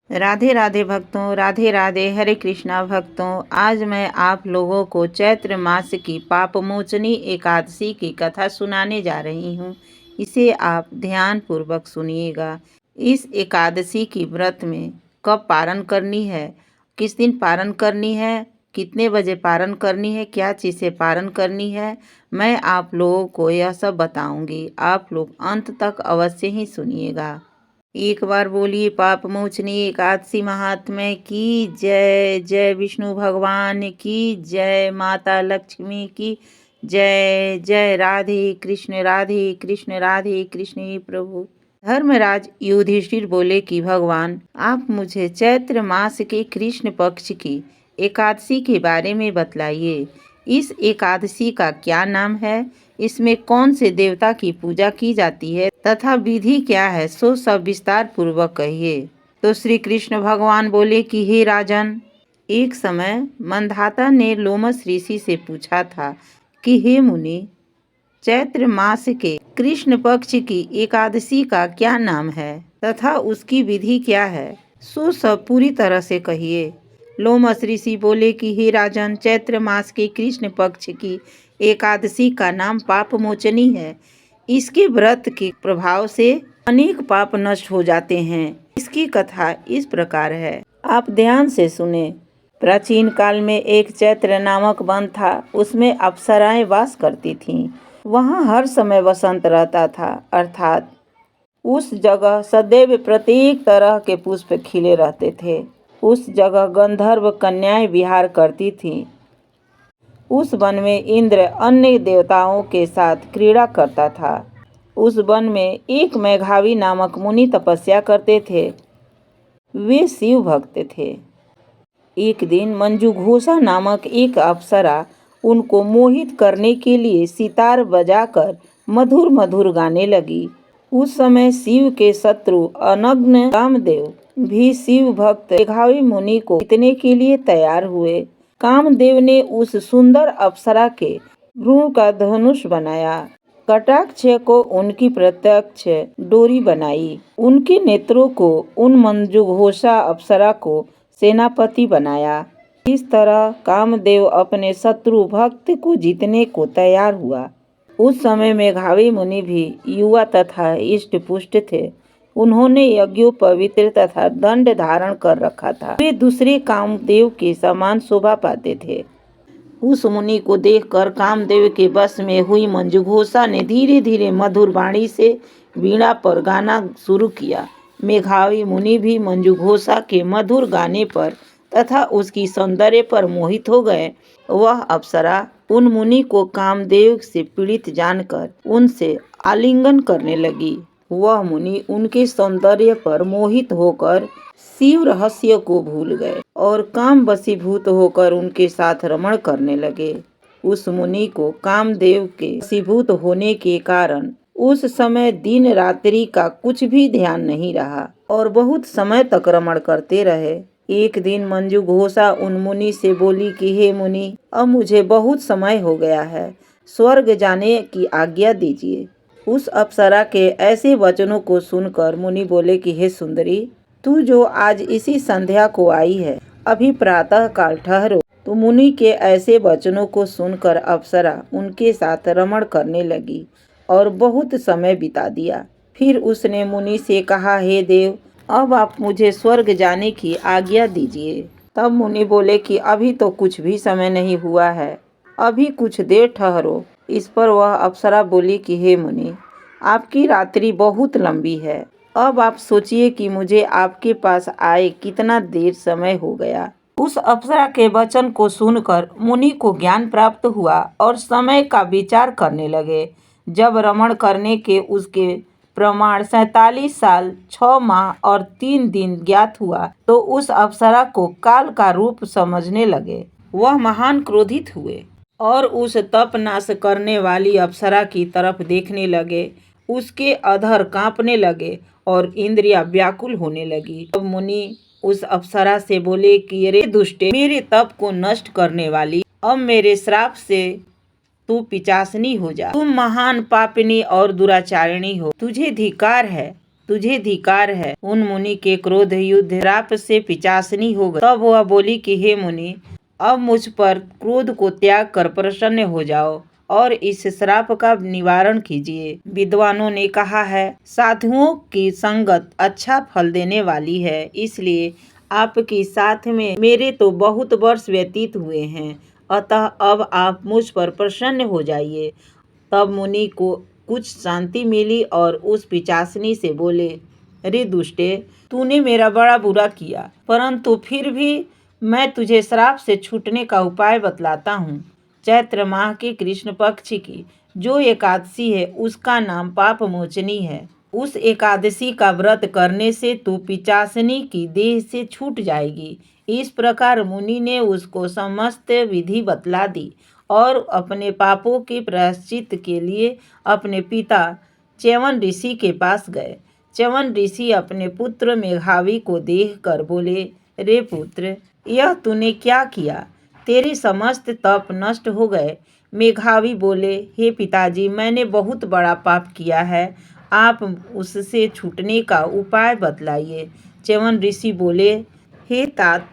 राधे राधे भक्तों, राधे राधे, हरे कृष्णा भक्तों। आज मैं आप लोगों को चैत्र मास की पापमोचनी एकादशी की कथा सुनाने जा रही हूँ। इसे आप ध्यान पूर्वक सुनिएगा। इस एकादशी की व्रत में कब पारण करनी है, किस दिन पारण करनी है, कितने बजे पारण करनी है, क्या चीज़ से पारण करनी है, मैं आप लोगों को यह सब बताऊंगी। आप लोग अंत तक अवश्य ही सुनिएगा। एक बार बोलिए पाप मोचनी एकादशी महात्म्य की जय। जय विष्णु भगवान की जय। माता लक्ष्मी की जय। जय राधे कृष्ण राधे कृष्ण हे प्रभु। धर्मराज युधिष्ठिर बोले कि भगवान, आप मुझे चैत्र मास के कृष्ण पक्ष की एकादशी के बारे में बतलाइए। इस एकादशी का क्या नाम है, इसमें कौन से देवता की पूजा की जाती है तथा विधि क्या है, सो सब विस्तार पूर्वक कहिए। तो श्री कृष्ण भगवान बोले कि हे राजन, एक समय मंधाता ने लोमस ऋषि से पूछा था कि हे मुनि, चैत्र मास के कृष्ण पक्ष की एकादशी का क्या नाम है तथा उसकी विधि क्या है, सो सब पूरी तरह से कहिए। लोमस ऋषि बोले कि हे राजन, चैत्र मास के कृष्ण पक्ष की एकादशी का नाम पापमोचनी है। इसके व्रत के प्रभाव से अनेक पाप नष्ट हो जाते हैं। इसकी कथा इस प्रकार है, आप ध्यान से सुने। प्राचीन काल में एक चैत्र नामक वन था। उसमें अप्सराएं वास करती थीं। वहाँ हर समय वसंत रहता था, अर्थात उस जगह सदैव प्रत्येक तरह के पुष्प खिले रहते थे। उस जगह गंधर्व कन्याएं विहार करती थीं। उस वन में इंद्र अन्य देवताओं के साथ क्रीड़ा करता था। उस वन में एक मेघावी नामक मुनि तपस्या करते थे। वे शिव भक्त थे। एक दिन मंजूघोषा नामक एक अप्सरा उनको मोहित करने के लिए सितार बजाकर मधुर मधुर गाने लगी। उस समय शिव के शत्रु अनग्न कामदेव भी शिव भक्त मेघावी मुनि को जीतने के लिए तैयार हुए। कामदेव ने उस सुंदर अप्सरा के भ्रूण का धनुष बनाया, कटाक्ष को उनकी प्रत्यक्ष डोरी बनाई, उनके नेत्रों को उन मंजूघोषा अप्सरा को सेनापति बनाया। इस तरह कामदेव अपने शत्रु भक्त को जीतने को तैयार हुआ। उस समय मेघावी मुनि भी युवा तथा इष्ट पुष्ट थे। उन्होंने यज्ञोपवीत तथा दंड धारण कर रखा था। वे दूसरे कामदेव के समान शोभा पाते थे। उस मुनि को देखकर कामदेव के वश में हुई मंजूघोषा ने धीरे धीरे मधुर वाणी से वीणा पर गाना शुरू किया। मेघावी मुनि भी मंजूघोषा के मधुर गाने पर तथा उसकी सौंदर्य पर मोहित हो गए। वह अप्सरा उन मुनि को कामदेव से पीड़ित जानकर उनसे आलिंगन करने लगी। वह मुनि उनके सौंदर्य पर मोहित होकर शिव रहस्य को भूल गए और काम वशीभूत होकर उनके साथ रमण करने लगे। उस मुनि को कामदेव के वशीभूत होने के कारण उस समय दिन रात्रि का कुछ भी ध्यान नहीं रहा और बहुत समय तक रमण करते रहे। एक दिन मंजूघोषा उन मुनि से बोली कि हे मुनि, अब मुझे बहुत समय हो गया है, स्वर्ग जाने की आज्ञा दीजिए। उस अप्सरा के ऐसे वचनों को सुनकर मुनि बोले कि हे सुंदरी, तू जो आज इसी संध्या को आई है, अभी प्रातः काल ठहरो। तो मुनि के ऐसे वचनों को सुनकर अप्सरा उनके साथ रमण करने लगी और बहुत समय बिता दिया। फिर उसने मुनि से कहा, हे देव, अब आप मुझे स्वर्ग जाने की आज्ञा दीजिए। तब मुनि बोले कि अभी तो कुछ भी समय नहीं हुआ है, अभी कुछ देर ठहरो। इस पर वह अप्सरा बोली कि हे मुनि, आपकी रात्रि बहुत लंबी है। अब आप सोचिए कि मुझे आपके पास आए कितना देर समय हो गया। उस अप्सरा के वचन को सुनकर मुनि को ज्ञान प्राप्त हुआ और समय का विचार करने लगे। जब रमण करने के उसके प्रमाण 47 साल 6 माह और 3 दिन ज्ञात हुआ तो उस अप्सरा को काल का रूप समझने लगे। वह महान क्रोधित हुए और उस तप नाश करने वाली अप्सरा की तरफ देखने लगे। उसके अधर कांपने लगे और इंद्रियां व्याकुल होने लगी। तब मुनि उस अप्सरा से बोले कि अरे दुष्टे, मेरे तप को नष्ट करने वाली, अब मेरे श्राप से तू पिचासनी हो जा। तुम महान पापिनी और दुराचारिणी हो। तुझे धिक्कार है। तुझे धिकार है। उन मुनि के क्रोध युद्ध श्राप से पिचासनी हो गई। तब वह बोली कि हे मुनि, अब मुझ पर क्रोध को त्याग कर प्रसन्न हो जाओ और इस श्राप का निवारण कीजिए। विद्वानों ने कहा है, साधुओं की संगत अच्छा फल देने वाली है, इसलिए आपके साथ में मेरे तो बहुत वर्ष व्यतीत हुए हैं, अतः अब आप मुझ पर प्रसन्न हो जाइए। तब मुनि को कुछ शांति मिली और उस पिचासनी से बोले, अरे दुष्टे, तूने मेरा बड़ा बुरा किया, परंतु फिर भी मैं तुझे श्राप से छूटने का उपाय बतलाता हूँ। चैत्र माह के कृष्ण पक्ष की जो एकादशी है उसका नाम पाप मोचनी है। उस एकादशी का व्रत करने से तू पिचासनी की देह से छूट जाएगी। इस प्रकार मुनि ने उसको समस्त विधि बतला दी और अपने पापों के प्रायश्चित के लिए अपने पिता च्यवन ऋषि के पास गए। च्यवन ऋषि अपने पुत्र मेघावी को देख कर बोले, रे पुत्र, यह तूने क्या किया? तेरे समस्त तप नष्ट हो गए। मेघावी बोले, हे पिताजी, मैंने बहुत बड़ा पाप किया है, आप उससे छूटने का उपाय बतलाइए। च्यवन ऋषि बोले, हे तात,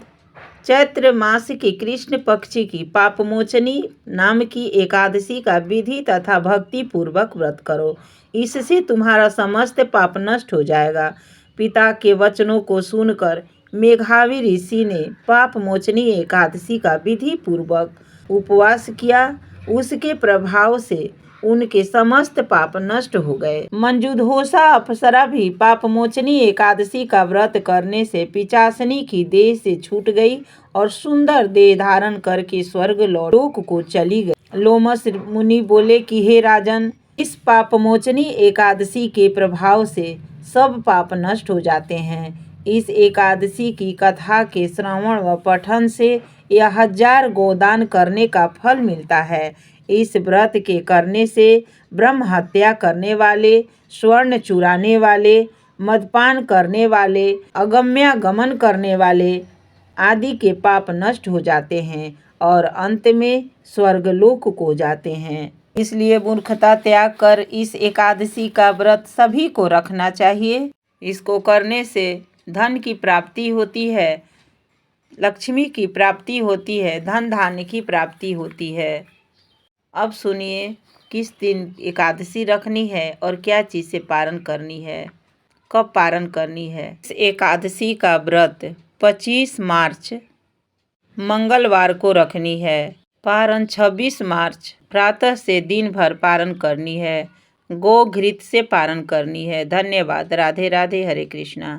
चैत्र मास के कृष्ण पक्ष की पापमोचनी नाम की एकादशी का विधि तथा भक्ति पूर्वक व्रत करो, इससे तुम्हारा समस्त पाप नष्ट हो जाएगा। पिता के वचनों को सुनकर मेघावी ऋषि ने पाप मोचनी एकादशी का विधि पूर्वक उपवास किया। उसके प्रभाव से उनके समस्त पाप नष्ट हो गए। मंजूधोषा अप्सरा भी पाप मोचनी एकादशी का व्रत करने से पिचासनी की देह से छूट गई और सुंदर देह धारण करके स्वर्ग लोक को चली गई। लोमस मुनि बोले कि हे राजन, इस पाप मोचनी एकादशी के प्रभाव से सब पाप नष्ट हो जाते हैं। इस एकादशी की कथा के श्रवण व पठन से यह 1000 गोदान करने का फल मिलता है। इस व्रत के करने से ब्रह्म हत्या करने वाले, स्वर्ण चुराने वाले, मदपान करने वाले, अगम्यागमन करने वाले आदि के पाप नष्ट हो जाते हैं और अंत में स्वर्गलोक को जाते हैं। इसलिए मूर्खता त्याग कर इस एकादशी का व्रत सभी को रखना चाहिए। इसको करने से धन की प्राप्ति होती है, लक्ष्मी की प्राप्ति होती है, धन धान्य की प्राप्ति होती है। अब सुनिए किस दिन एकादशी रखनी है और क्या चीज़ से पारण करनी है, कब पारण करनी है। इस एकादशी का व्रत 25 मार्च मंगलवार को रखनी है। पारण 26 मार्च प्रातः से दिन भर पारण करनी है। गो घृत से पारण करनी है। धन्यवाद। राधे राधे। हरे कृष्णा।